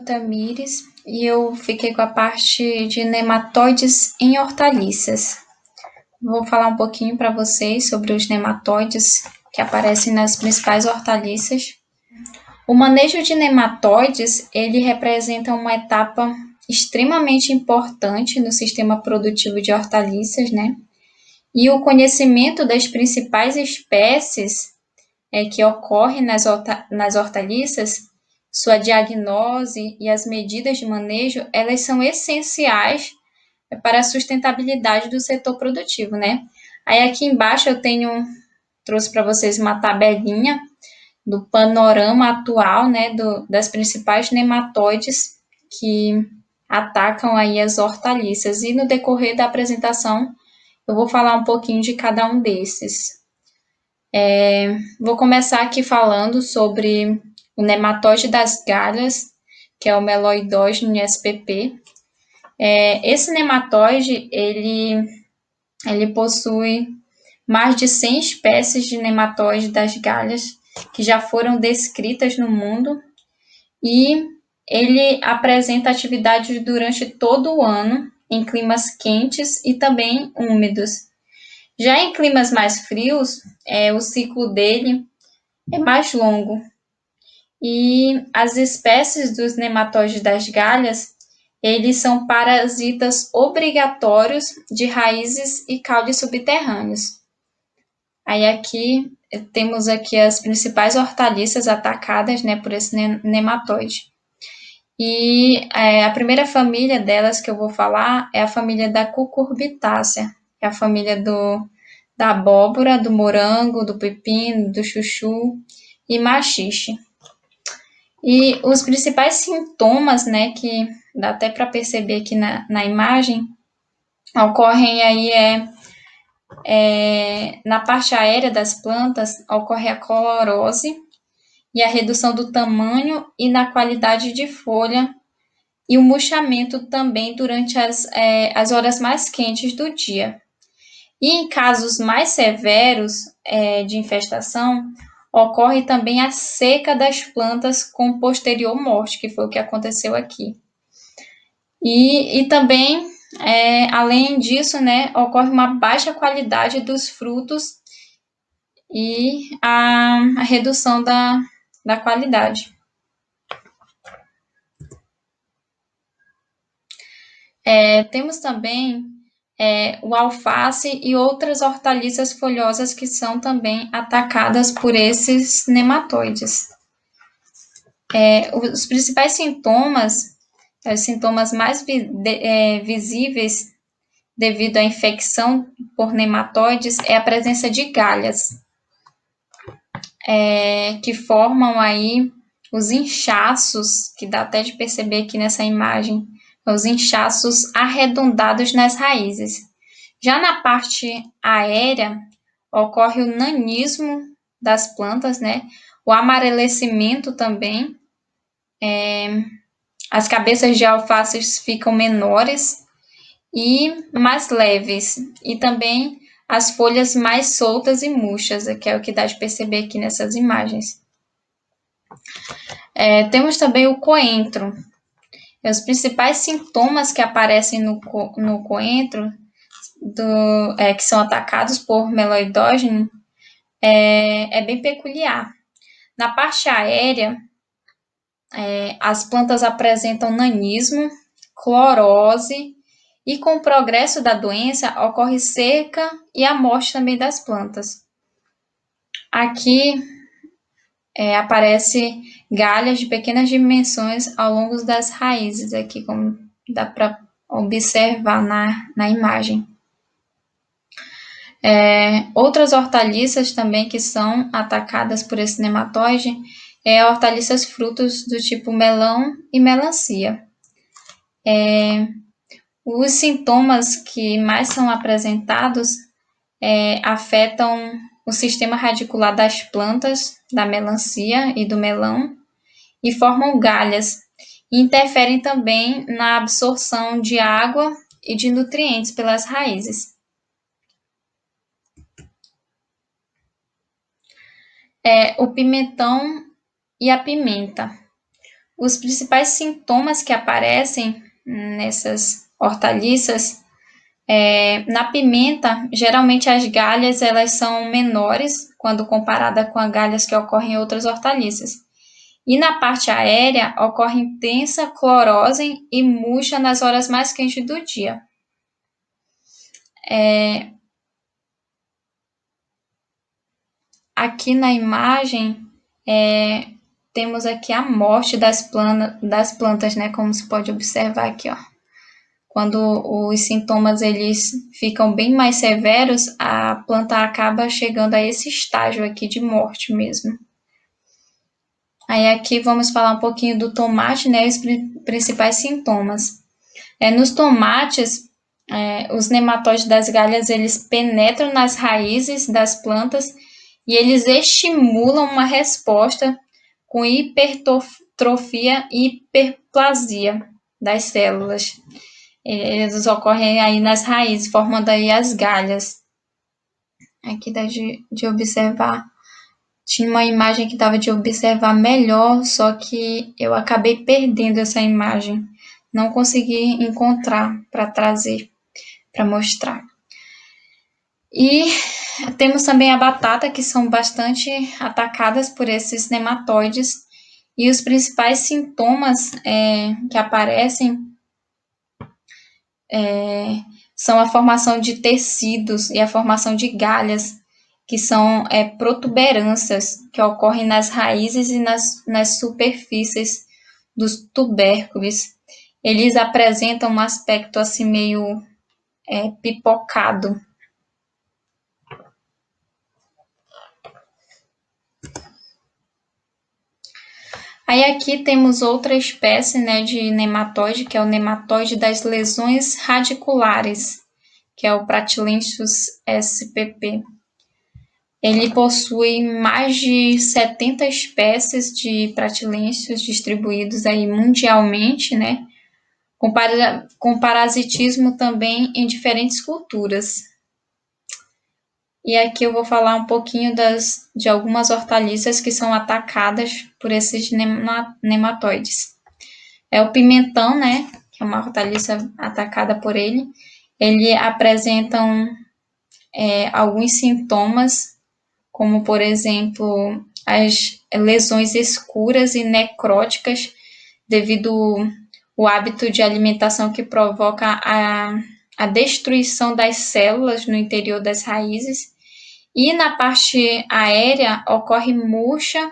Tamires e eu fiquei com a parte de nematóides em hortaliças. Vou falar um pouquinho para vocês sobre os nematóides que aparecem nas principais hortaliças. O manejo de nematóides, ele representa uma etapa extremamente importante no sistema produtivo de hortaliças, né? E o conhecimento das principais espécies que ocorrem nas hortaliças, sua diagnose e as medidas de manejo, elas são essenciais para a sustentabilidade do setor produtivo, né? Aí aqui embaixo eu trouxe para vocês uma tabelinha do panorama atual, né, das principais nematóides que atacam aí as hortaliças. E no decorrer da apresentação eu vou falar um pouquinho de cada um desses. Vou começar aqui falando sobre o nematóide das galhas, que é o Meloidógeno spp. Esse nematóide, ele possui mais de 100 espécies de nematóide das galhas que já foram descritas no mundo e ele apresenta atividades durante todo o ano em climas quentes e também úmidos. Já em climas mais frios, o ciclo dele é mais longo. E as espécies dos nematóides das galhas, eles são parasitas obrigatórios de raízes e caules subterrâneos. Aí aqui temos aqui as principais hortaliças atacadas, né, por esse nematóide. E a primeira família delas que eu vou falar é a família da Cucurbitácea, é a família da abóbora, do morango, do pepino, do chuchu e machixe. E os principais sintomas, né, que dá até para perceber aqui na imagem, ocorrem aí na parte aérea das plantas, ocorre a clorose e a redução do tamanho e na qualidade de folha e o murchamento também durante as horas mais quentes do dia. E em casos mais severos de infestação, ocorre também a seca das plantas com posterior morte, que foi o que aconteceu aqui. E também, além disso, né, ocorre uma baixa qualidade dos frutos e a redução da qualidade. Temos também o alface e outras hortaliças folhosas que são também atacadas por esses nematóides. Os principais sintomas, os sintomas mais visíveis devido à infecção por nematóides é a presença de galhas, que formam aí os inchaços, que dá até de perceber aqui nessa imagem, os inchaços arredondados nas raízes. Já na parte aérea, ocorre o nanismo das plantas, né? O amarelecimento também. As cabeças de alfaces ficam menores e mais leves. E também as folhas mais soltas e murchas, que é o que dá de perceber aqui nessas imagens. Temos também o coentro. Os principais sintomas que aparecem no coentro, que são atacados por meloidógeno, é bem peculiar. Na parte aérea, as plantas apresentam nanismo, clorose, e com o progresso da doença ocorre seca e a morte também das plantas. Aqui aparece galhas de pequenas dimensões ao longo das raízes, aqui como dá para observar na imagem. Outras hortaliças também que são atacadas por esse nematóide hortaliças frutos do tipo melão e melancia. Os sintomas que mais são apresentados afetam o sistema radicular das plantas, da melancia e do melão, e formam galhas, e interferem também na absorção de água e de nutrientes pelas raízes. O pimentão e a pimenta. Os principais sintomas que aparecem nessas hortaliças, na pimenta, geralmente as galhas elas são menores quando comparada com as galhas que ocorrem em outras hortaliças. E na parte aérea, ocorre intensa clorose e murcha nas horas mais quentes do dia. Aqui na imagem, temos aqui a morte das plantas, né? Como se pode observar aqui, ó. Quando os sintomas eles ficam bem mais severos, a planta acaba chegando a esse estágio aqui de morte mesmo. Aí aqui vamos falar um pouquinho do tomate, né? Os principais sintomas. Nos tomates, os nematóides das galhas eles penetram nas raízes das plantas e eles estimulam uma resposta com hipertrofia e hiperplasia das células. Eles ocorrem aí nas raízes, formando aí as galhas. Aqui dá de observar. Tinha uma imagem que dava de observar melhor, só que eu acabei perdendo essa imagem. Não consegui encontrar para trazer, para mostrar. E temos também a batata, que são bastante atacadas por esses nematóides. E os principais sintomas que aparecem são a formação de tecidos e a formação de galhas, que são protuberâncias que ocorrem nas raízes e nas superfícies dos tubérculos. Eles apresentam um aspecto assim meio pipocado. Aí aqui temos outra espécie, né, de nematóide, que é o nematóide das lesões radiculares, que é o Pratylenchus spp. Ele possui mais de 70 espécies de Pratylenchus distribuídos aí mundialmente, né, com parasitismo também em diferentes culturas. E aqui eu vou falar um pouquinho de algumas hortaliças que são atacadas por esses nematóides. O pimentão, né, que é uma hortaliça atacada por ele. Ele apresenta alguns sintomas, como, por exemplo, as lesões escuras e necróticas, devido ao hábito de alimentação que provoca a destruição das células no interior das raízes. E na parte aérea ocorre murcha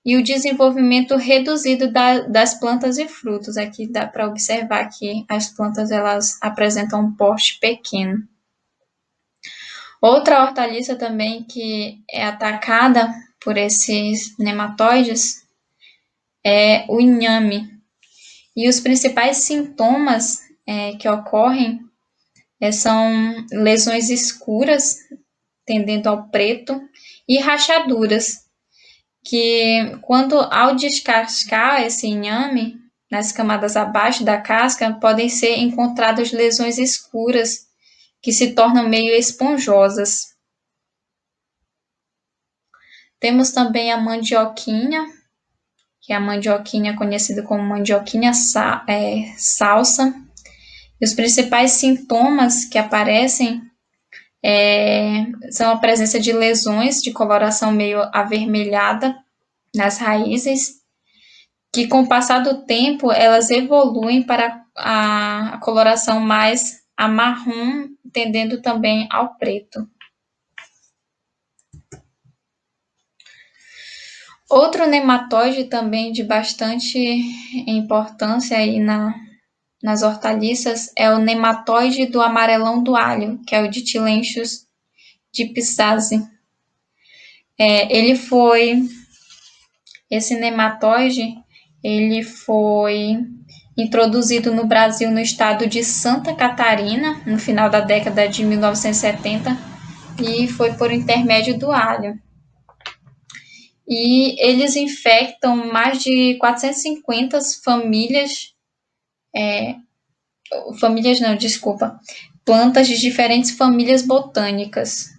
e o desenvolvimento reduzido das plantas e frutos. Aqui dá para observar que as plantas elas apresentam um porte pequeno. Outra hortaliça também que é atacada por esses nematóides é o inhame. E os principais sintomas que ocorrem são lesões escuras, tendendo ao preto, e rachaduras, que quando ao descascar esse inhame, nas camadas abaixo da casca, podem ser encontradas lesões escuras, que se tornam meio esponjosas. Temos também a mandioquinha, que é a mandioquinha conhecida como mandioquinha salsa. E os principais sintomas que aparecem são a presença de lesões de coloração meio avermelhada nas raízes, que com o passar do tempo elas evoluem para a coloração mais amarrom, tendendo também ao preto. Outro nematóide também de bastante importância aí nas hortaliças é o nematóide do amarelão do alho, que é o Ditylenchus dipsase. Esse nematóide ele foi introduzido no Brasil no estado de Santa Catarina, no final da década de 1970, e foi por intermédio do alho. E eles infectam mais de 450 plantas de diferentes famílias botânicas.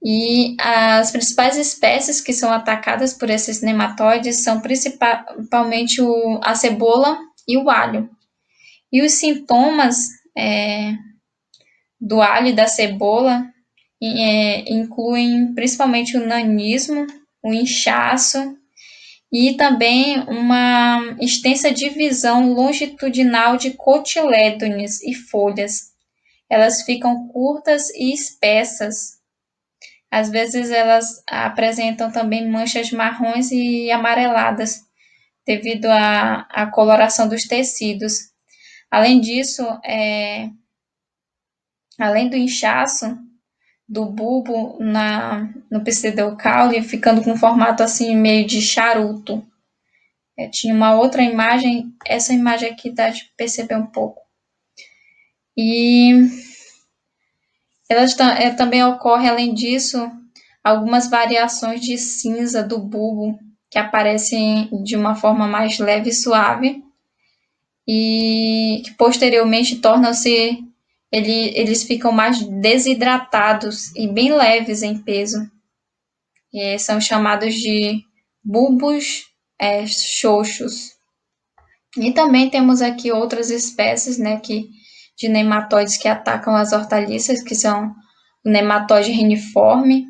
E as principais espécies que são atacadas por esses nematóides são principalmente a cebola e o alho. E os sintomas do alho e da cebola incluem principalmente o nanismo, o inchaço e também uma extensa divisão longitudinal de cotilédones e folhas. Elas ficam curtas e espessas. Às vezes elas apresentam também manchas marrons e amareladas devido à coloração dos tecidos. Além disso, além do inchaço do bulbo no pseudocaule, ficando com um formato assim meio de charuto. Tinha uma outra imagem, essa imagem aqui dá de perceber um pouco. E também ocorre, além disso, algumas variações de cinza do bulbo que aparecem de uma forma mais leve e suave e que posteriormente tornam-se eles ficam mais desidratados e bem leves em peso. E são chamados de bulbos xoxos. E também temos aqui outras espécies, né, de nematóides que atacam as hortaliças, que são o nematóide reniforme,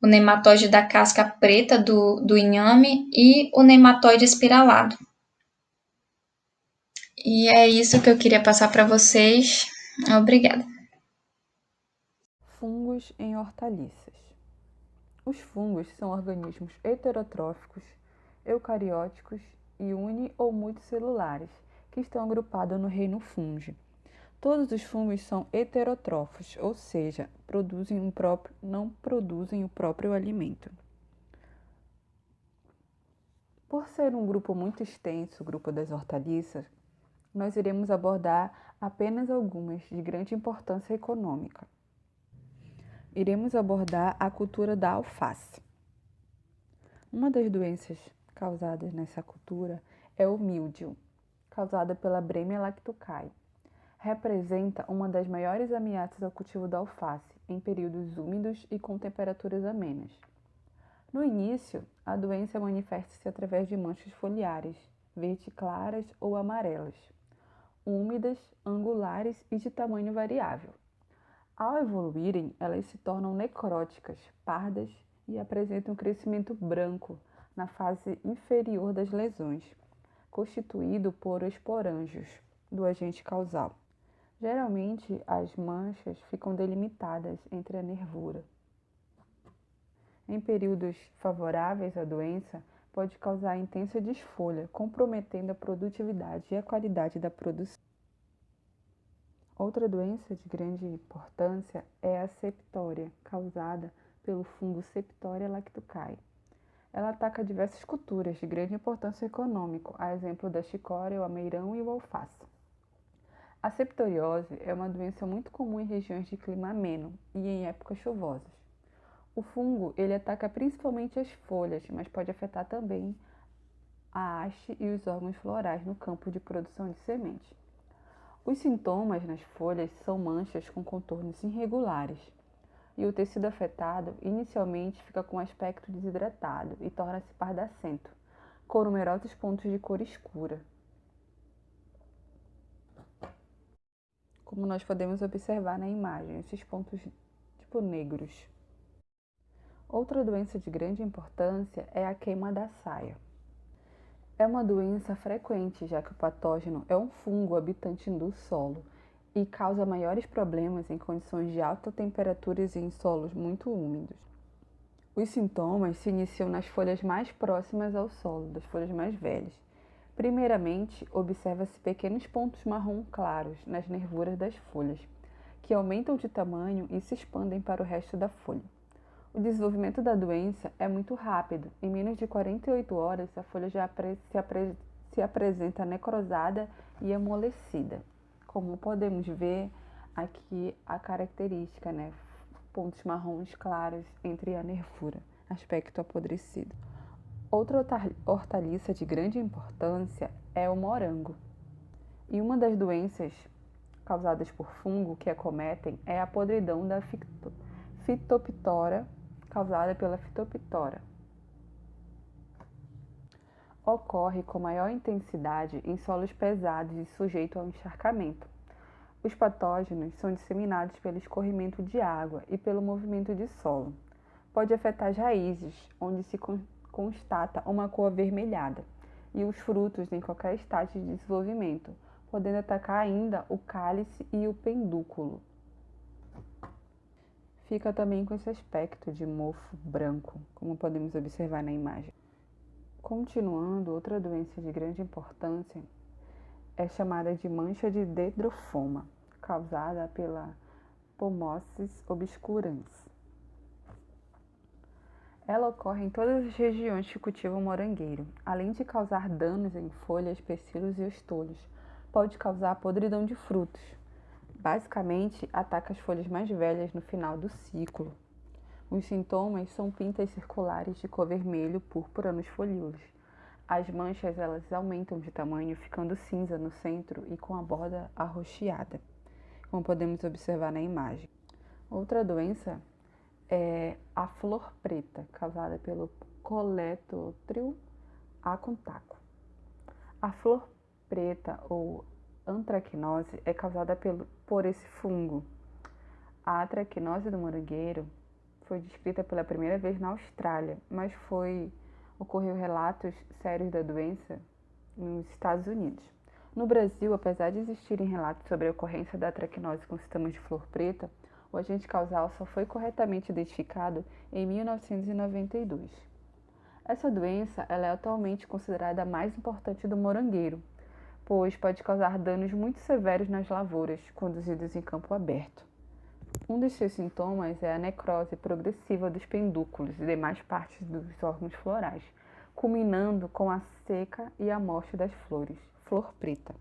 o nematóide da casca preta do inhame e o nematóide espiralado. E é isso que eu queria passar para vocês. Obrigada. Fungos em hortaliças. Os fungos são organismos heterotróficos, eucarióticos e uni- ou multicelulares, que estão agrupados no reino fungi. Todos os fungos são heterotrófos, ou seja, não produzem o próprio alimento. Por ser um grupo muito extenso, o grupo das hortaliças, nós iremos abordar apenas algumas de grande importância econômica. Iremos abordar a cultura da alface. Uma das doenças causadas nessa cultura é o míldio, causada pela Bremia lactucae. Representa uma das maiores ameaças ao cultivo da alface em períodos úmidos e com temperaturas amenas. No início, a doença manifesta-se através de manchas foliares, verde claras ou amarelas, úmidas, angulares e de tamanho variável. Ao evoluírem, elas se tornam necróticas, pardas e apresentam um crescimento branco na fase inferior das lesões, constituído por esporângios do agente causal. Geralmente, as manchas ficam delimitadas entre a nervura. Em períodos favoráveis à doença, pode causar intensa desfolha, comprometendo a produtividade e a qualidade da produção. Outra doença de grande importância é a septória, causada pelo fungo Septoria lactucae. Ela ataca diversas culturas de grande importância econômica, a exemplo da chicória, o almeirão e o alface. A septoriose é uma doença muito comum em regiões de clima ameno e em épocas chuvosas. O fungo ele ataca principalmente as folhas, mas pode afetar também a haste e os órgãos florais no campo de produção de semente. Os sintomas nas folhas são manchas com contornos irregulares, e o tecido afetado inicialmente fica com aspecto desidratado e torna-se pardacento, com numerosos pontos de cor escura. Como nós podemos observar na imagem, esses pontos tipo negros. Outra doença de grande importância é a queima da saia. É uma doença frequente, já que o patógeno é um fungo habitante do solo e causa maiores problemas em condições de alta temperaturas e em solos muito úmidos. Os sintomas se iniciam nas folhas mais próximas ao solo, das folhas mais velhas. Primeiramente, observa-se pequenos pontos marrom claros nas nervuras das folhas, que aumentam de tamanho e se expandem para o resto da folha. O desenvolvimento da doença é muito rápido. Em menos de 48 horas, a folha já se apresenta necrosada e amolecida. Como podemos ver aqui a característica, né? Pontos marrons claros entre a nervura, aspecto apodrecido. Outra hortaliça de grande importância é o morango. E uma das doenças causadas por fungo que acometem é a podridão da Phytophthora causada pela fitoptora. Ocorre com maior intensidade em solos pesados e sujeitos ao encharcamento. Os patógenos são disseminados pelo escorrimento de água e pelo movimento de solo. Pode afetar as raízes, onde se constata uma cor avermelhada, e os frutos em qualquer estágio de desenvolvimento, podendo atacar ainda o cálice e o pedúnculo. Fica também com esse aspecto de mofo branco, como podemos observar na imagem. Continuando, outra doença de grande importância é chamada de mancha de Dendrofoma, causada pela Pomosis obscurans. Ela ocorre em todas as regiões que cultivam morangueiro, além de causar danos em folhas, pecilos e estolhos. Pode causar podridão de frutos. Basicamente, ataca as folhas mais velhas no final do ciclo. Os sintomas são pintas circulares de cor vermelho púrpura nos folíolos. As manchas elas aumentam de tamanho, ficando cinza no centro e com a borda arroxeada, como podemos observar na imagem. Outra doença é a flor preta, causada pelo Coledotril acuntaco. A flor preta ou antracnose é causada por esse fungo. A antracnose do morangueiro foi descrita pela primeira vez na Austrália, mas ocorreu relatos sérios da doença nos Estados Unidos. No Brasil, apesar de existirem relatos sobre a ocorrência da antracnose com sintomas de flor preta, o agente causal só foi corretamente identificado em 1992. Essa doença ela é atualmente considerada a mais importante do morangueiro, pois pode causar danos muito severos nas lavouras conduzidas em campo aberto. Um dos seus sintomas é a necrose progressiva dos pedúnculos e demais partes dos órgãos florais, culminando com a seca e a morte das flores, flor preta.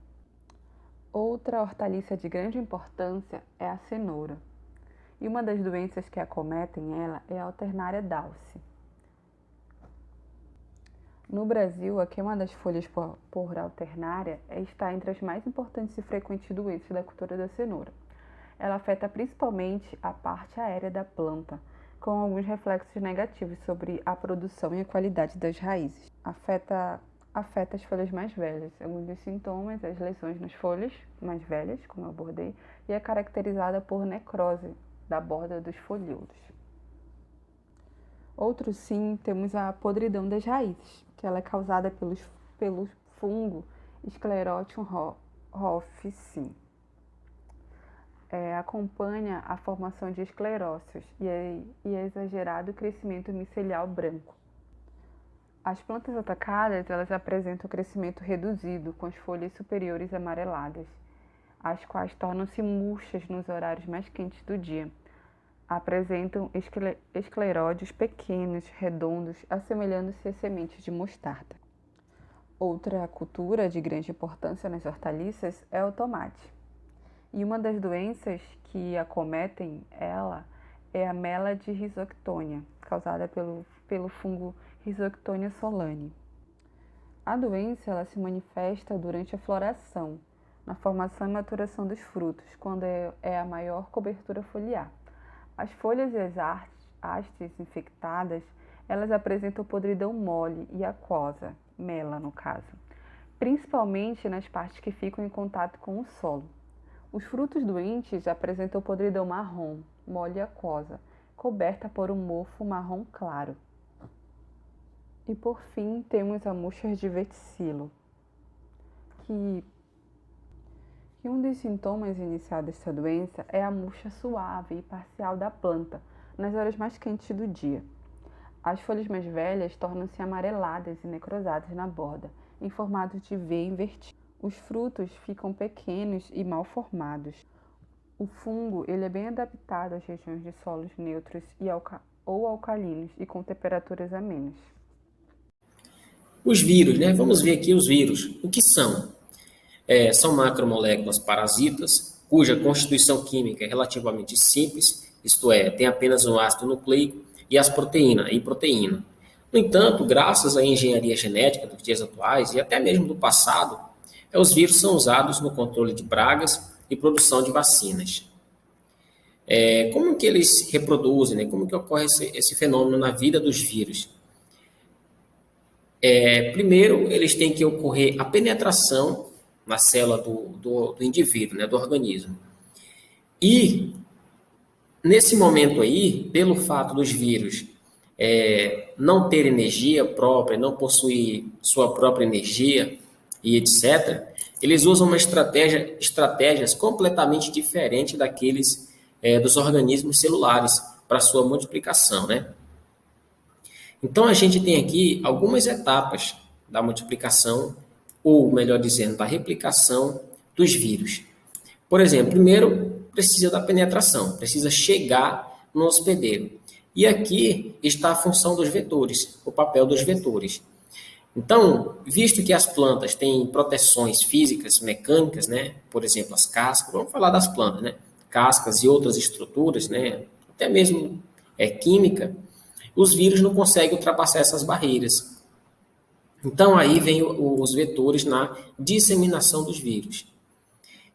Outra hortaliça de grande importância é a cenoura, e uma das doenças que acometem ela é a Alternaria dulce. No Brasil, a queima das folhas por alternária está entre as mais importantes e frequentes doenças da cultura da cenoura. Ela afeta principalmente a parte aérea da planta, com alguns reflexos negativos sobre a produção e a qualidade das raízes. Afeta as folhas mais velhas. Alguns dos sintomas, as lesões nas folhas mais velhas, como eu abordei, e é caracterizada por necrose da borda dos folíolos. Outro sim, temos a podridão das raízes, que ela é causada pelo fungo Sclerotium rofficinae. Acompanha a formação de esclerócios e é exagerado o crescimento micelial branco. As plantas atacadas elas apresentam crescimento reduzido, com as folhas superiores amareladas, as quais tornam-se murchas nos horários mais quentes do dia. Apresentam escleródios pequenos, redondos, assemelhando-se a sementes de mostarda. Outra cultura de grande importância nas hortaliças é o tomate. E uma das doenças que acometem ela é a Melade rhizoctonia, causada pelo fungo Rhizoctonia solani. A doença ela se manifesta durante a floração, na formação e maturação dos frutos, quando é a maior cobertura foliar. As folhas e as hastes infectadas, elas apresentam podridão mole e aquosa, mela no caso, principalmente nas partes que ficam em contato com o solo. Os frutos doentes apresentam podridão marrom, mole e aquosa, coberta por um mofo marrom claro. E por fim, temos a murcha de verticilo, que um dos sintomas iniciais dessa doença é a murcha suave e parcial da planta, nas horas mais quentes do dia. As folhas mais velhas tornam-se amareladas e necrosadas na borda, em formato de V invertido. Os frutos ficam pequenos e mal formados. O fungo ele é bem adaptado às regiões de solos neutros ou alcalinos e com temperaturas amenas. Os vírus, né? Vamos ver aqui os vírus. O que são? São macromoléculas parasitas, cuja constituição química é relativamente simples, isto é, tem apenas um ácido nucleico e as proteínas e proteína. No entanto, graças à engenharia genética dos dias atuais e até mesmo do passado, os vírus são usados no controle de pragas e produção de vacinas. Como que eles reproduzem, né? Como que ocorre esse fenômeno na vida dos vírus? Primeiro, eles têm que ocorrer a penetração na célula do indivíduo, né? Do organismo. E, nesse momento aí, pelo fato dos vírus não ter energia própria, não possuir sua própria energia e etc., eles usam uma estratégias completamente diferentes daqueles dos organismos celulares para sua multiplicação, né? Então, a gente tem aqui algumas etapas da multiplicação, ou melhor dizendo, da replicação dos vírus. Por exemplo, primeiro precisa da penetração, precisa chegar no hospedeiro. E aqui está a função dos vetores, o papel dos vetores. Então, visto que as plantas têm proteções físicas, mecânicas, né? Por exemplo, as cascas, vamos falar das plantas, né? Cascas e outras estruturas, né? Até mesmo química, os vírus não conseguem ultrapassar essas barreiras. Então, aí vem os vetores na disseminação dos vírus,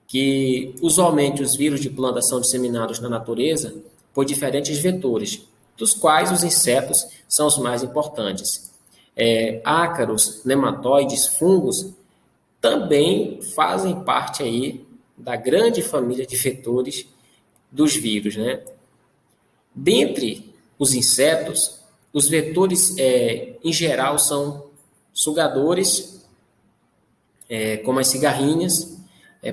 que usualmente os vírus de planta são disseminados na natureza por diferentes vetores, dos quais os insetos são os mais importantes. Ácaros, nematóides, fungos também fazem parte aí da grande família de vetores dos vírus, né? Dentre os insetos, os vetores em geral são sugadores, como as cigarrinhas,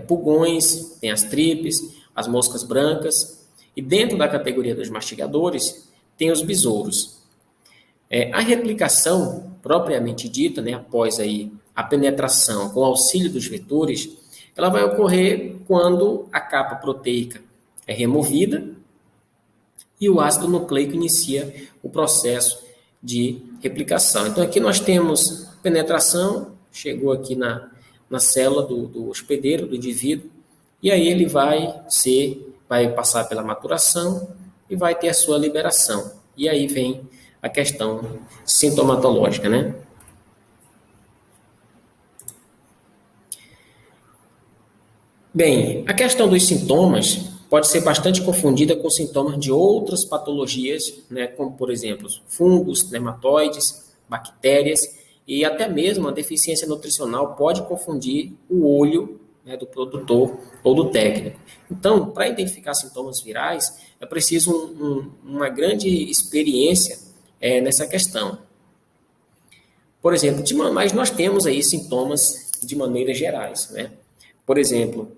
pulgões, tem as tripes, as moscas brancas, e dentro da categoria dos mastigadores, tem os besouros. A replicação, propriamente dita, né, após aí a penetração com auxílio dos vetores, ela vai ocorrer quando a capa proteica é removida e o ácido nucleico inicia o processo de replicação. Então, aqui nós temos penetração, chegou aqui na célula do hospedeiro, do indivíduo, e aí ele vai passar pela maturação e vai ter a sua liberação. E aí vem a questão sintomatológica, né? Bem, a questão dos sintomas pode ser bastante confundida com sintomas de outras patologias, né, como, por exemplo, fungos, nematóides, bactérias, e até mesmo a deficiência nutricional pode confundir o olho, né, do produtor ou do técnico. Então, para identificar sintomas virais, é preciso uma grande experiência nessa questão. Por exemplo, mas nós temos aí sintomas de maneiras gerais, né? Por exemplo,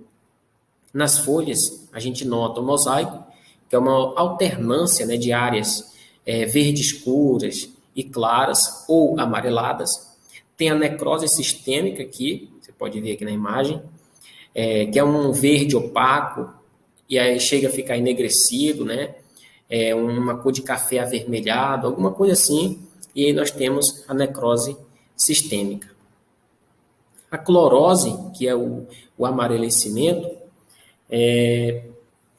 nas folhas, a gente nota o mosaico, que é uma alternância, né, de áreas verde escuras e claras ou amareladas. Tem a necrose sistêmica aqui, você pode ver aqui na imagem, que é um verde opaco, e aí chega a ficar enegrecido, né? Uma cor de café avermelhado, alguma coisa assim, e aí nós temos a necrose sistêmica. A clorose, que é o amarelecimento,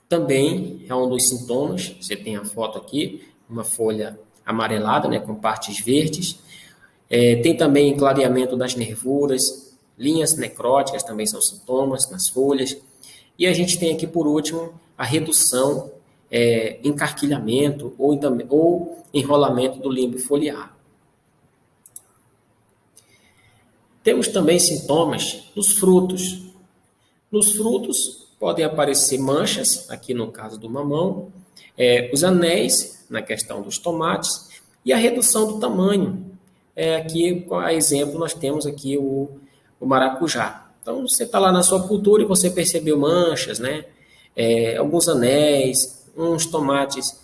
também é um dos sintomas. Você tem a foto aqui, uma folha amarelada, né, com partes verdes. Tem também clareamento das nervuras, linhas necróticas também são sintomas nas folhas. E a gente tem aqui, por último, a redução, encarquilhamento ou enrolamento do limbo foliar. Temos também sintomas nos frutos. Nos frutos podem aparecer manchas, aqui no caso do mamão, os anéis, na questão dos tomates, e a redução do tamanho. Aqui, a exemplo, nós temos aqui o maracujá. Então, você está lá na sua cultura e você percebeu manchas, né? Alguns anéis, uns tomates,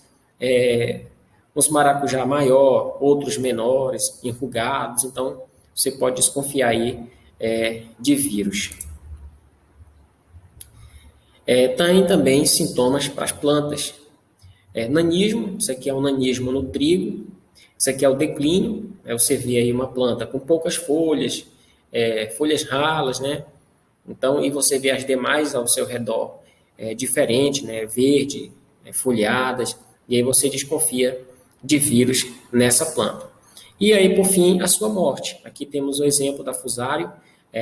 uns maracujá maior, outros menores, enrugados. Então, você pode desconfiar aí de vírus. Tem também sintomas para as plantas. Nanismo, isso aqui é um nanismo no trigo. Isso aqui é o declínio. Você vê aí uma planta com poucas folhas, folhas ralas, né? Então, e você vê as demais ao seu redor diferentes, né? Verde, folhadas, e aí você desconfia de vírus nessa planta. E aí, por fim, a sua morte. Aqui temos o exemplo da fusário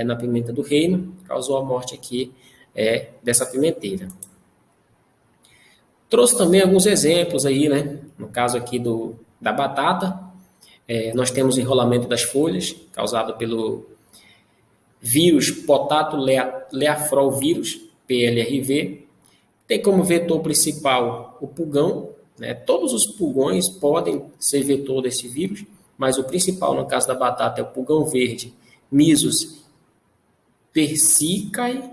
na pimenta do reino, causou a morte aqui dessa pimenteira. Trouxe também alguns exemplos aí, né? No caso aqui da batata, nós temos enrolamento das folhas, causado pelo vírus potato leafrol vírus, PLRV. Tem como vetor principal o pulgão, né? Todos os pulgões podem ser vetor desse vírus, mas o principal, no caso da batata, é o pulgão verde, Mesos persicae.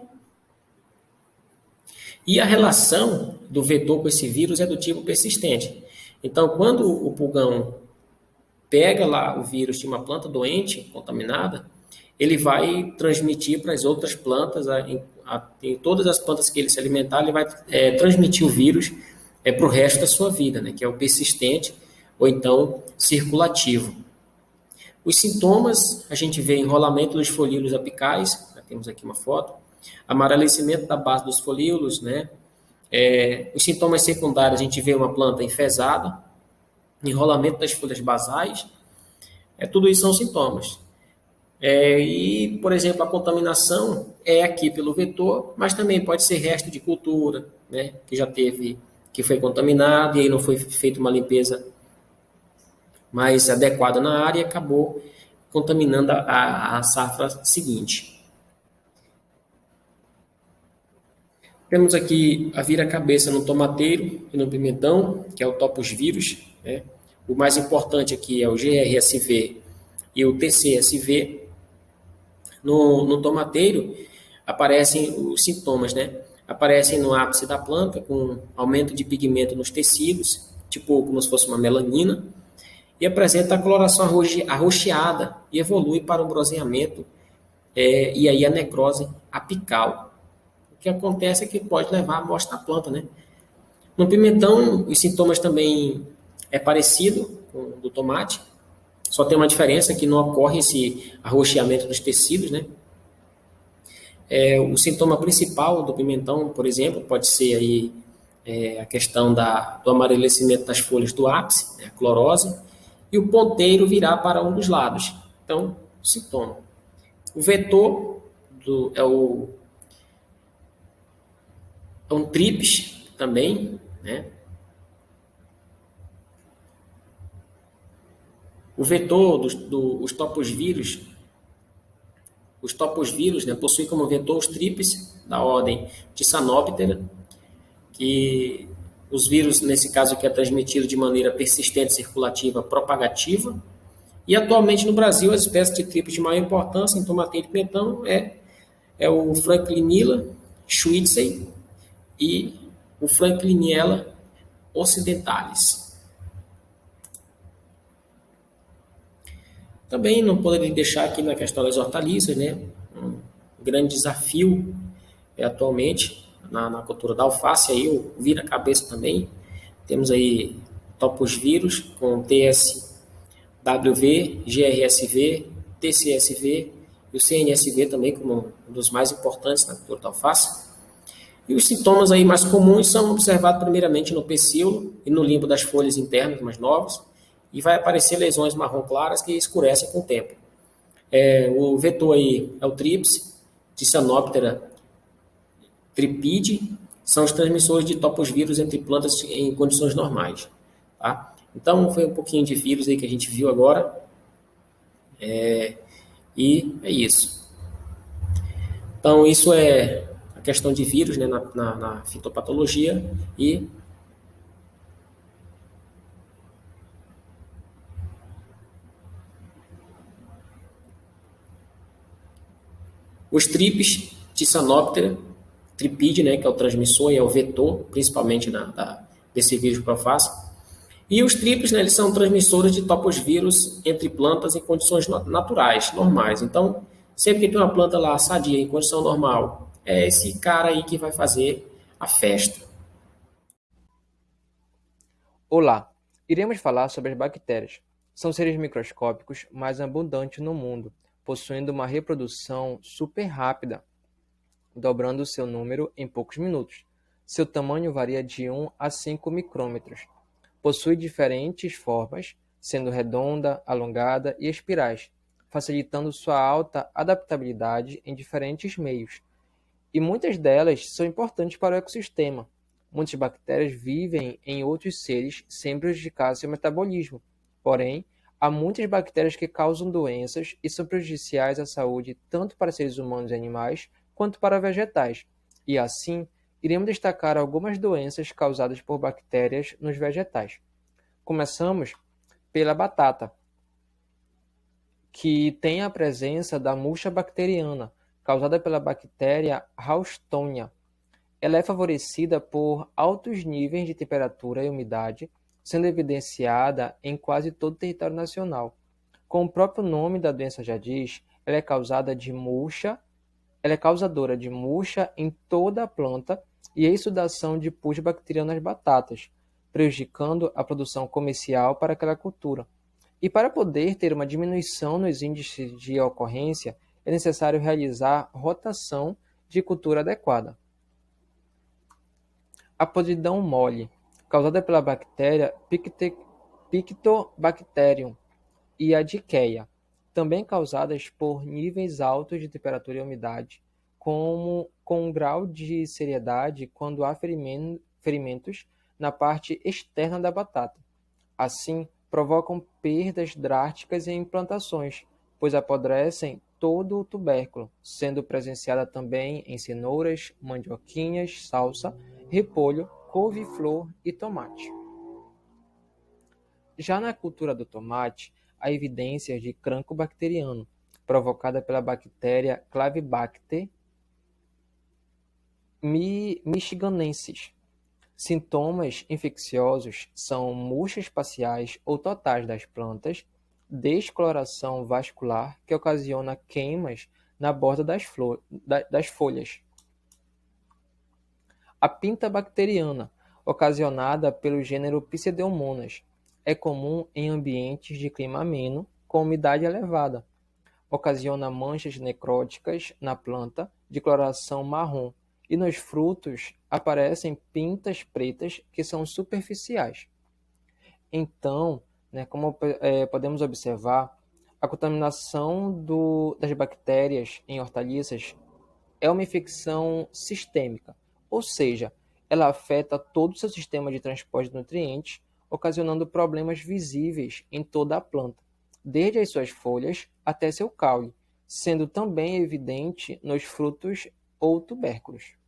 E a relação do vetor com esse vírus é do tipo persistente. Então, quando o pulgão pega lá o vírus de uma planta doente, contaminada, ele vai transmitir para as outras plantas, em todas as plantas que ele se alimentar, ele vai transmitir o vírus para o resto da sua vida, né, que é o persistente ou então circulativo. Os sintomas, a gente vê enrolamento dos folíolos apicais, temos aqui uma foto, amarelecimento da base dos folíolos, né? Os sintomas secundários, a gente vê uma planta enfesada, enrolamento das folhas basais, tudo isso são sintomas. E, por exemplo, a contaminação é aqui pelo vetor, mas também pode ser resto de cultura, né? Que foi contaminado e aí não foi feita uma limpeza mais adequada na área e acabou contaminando a safra seguinte. Temos aqui a vira-cabeça no tomateiro e no pimentão, que é o topos vírus, né? O mais importante aqui é o GRSV e o TCSV. No tomateiro aparecem os sintomas, né? Aparecem no ápice da planta, com aumento de pigmento nos tecidos, tipo como se fosse uma melanina, e apresenta a coloração arroxeada e evolui para um bronzeamento e aí a necrose apical. O que acontece é que pode levar à morte da planta, né? No pimentão, os sintomas também é parecido com o do tomate, só tem uma diferença que não ocorre esse arroxeamento dos tecidos, né? O sintoma principal do pimentão, por exemplo, pode ser aí a questão do amarelecimento das folhas do ápice, né, a clorose, e o ponteiro virar para um dos lados. Então, sintoma. O vetor é um TRIPS também, né? O vetor dos toposvírus, os toposvírus, né, possuem como vetor os TRIPS da ordem de Tisanoptera, que os vírus, nesse caso aqui, é transmitido de maneira persistente, circulativa, propagativa. E atualmente no Brasil, as espécies de TRIPS de maior importância em tomateiro e pimentão é o Franklinella schweizeri e o Franklinella occidentalis. Também não poderia deixar aqui na questão das hortaliças, né? Um grande desafio atualmente na cultura da alface, aí o vira-cabeça também. Temos aí toposvírus com TSWV, GRSV, TCSV e o CNSV também como um dos mais importantes na cultura da alface. E os sintomas aí mais comuns são observados primeiramente no pecíolo e no limbo das folhas internas mais novas, e vai aparecer lesões marrom claras que escurecem com o tempo. O vetor aí é o TRIPS, Tisanoptera tripide, são os transmissores de toposvírus entre plantas em condições normais. Tá? Então, foi um pouquinho de vírus aí que a gente viu agora. E é isso. Então, isso é a questão de vírus, né, na fitopatologia e os TRIPS, Tisanoptera, tripide, né, que é o transmissor e é o vetor, principalmente desse vírus para alface. E os TRIPS, né, eles são transmissores de toposvírus entre plantas em condições naturais, normais. Então, sempre que tem uma planta lá sadia, em condição normal, é esse cara aí que vai fazer a festa. Olá, iremos falar sobre as bactérias. São seres microscópicos mais abundantes no mundo, possuindo uma reprodução super rápida, dobrando seu número em poucos minutos. Seu tamanho varia de 1 a 5 micrômetros. Possui diferentes formas, sendo redonda, alongada e espirais, facilitando sua alta adaptabilidade em diferentes meios. E muitas delas são importantes para o ecossistema, Muitas bactérias vivem em outros seres sem prejudicar seu metabolismo. Porém, há muitas bactérias que causam doenças e são prejudiciais à saúde tanto para seres humanos e animais quanto para vegetais. E assim, iremos destacar algumas doenças causadas por bactérias nos vegetais. Começamos pela batata, que tem a presença da murcha bacteriana, causada pela bactéria Ralstonia. Ela é favorecida por altos níveis de temperatura e umidade, sendo evidenciada em quase todo o território nacional. Como o próprio nome da doença já diz, ela é causadora de murcha em toda a planta e exudação de pus bacteriano nas batatas, prejudicando a produção comercial para aquela cultura. E para poder ter uma diminuição nos índices de ocorrência, é necessário realizar rotação de cultura adequada. A podridão mole, causada pela bactéria Pictobacterium e a diqueia, também causadas por níveis altos de temperatura e umidade, com um grau de seriedade quando há ferimentos na parte externa da batata. Assim, provocam perdas drásticas em plantações, pois apodrecem todo o tubérculo, sendo presenciada também em cenouras, mandioquinhas, salsa, repolho, couve-flor e tomate. Já na cultura do tomate, há evidências de cancro bacteriano, provocada pela bactéria Clavibacter michiganensis. Sintomas infecciosos são murchas parciais ou totais das plantas, descoloração vascular que ocasiona queimas na borda das folhas. A pinta bacteriana, ocasionada pelo gênero Pseudomonas, é comum em ambientes de clima ameno com umidade elevada. Ocasiona manchas necróticas na planta de coloração marrom e nos frutos aparecem pintas pretas que são superficiais. Então, como podemos observar, a contaminação das bactérias em hortaliças é uma infecção sistêmica, ou seja, ela afeta todo o seu sistema de transporte de nutrientes, ocasionando problemas visíveis em toda a planta, desde as suas folhas até seu caule, sendo também evidente nos frutos ou tubérculos.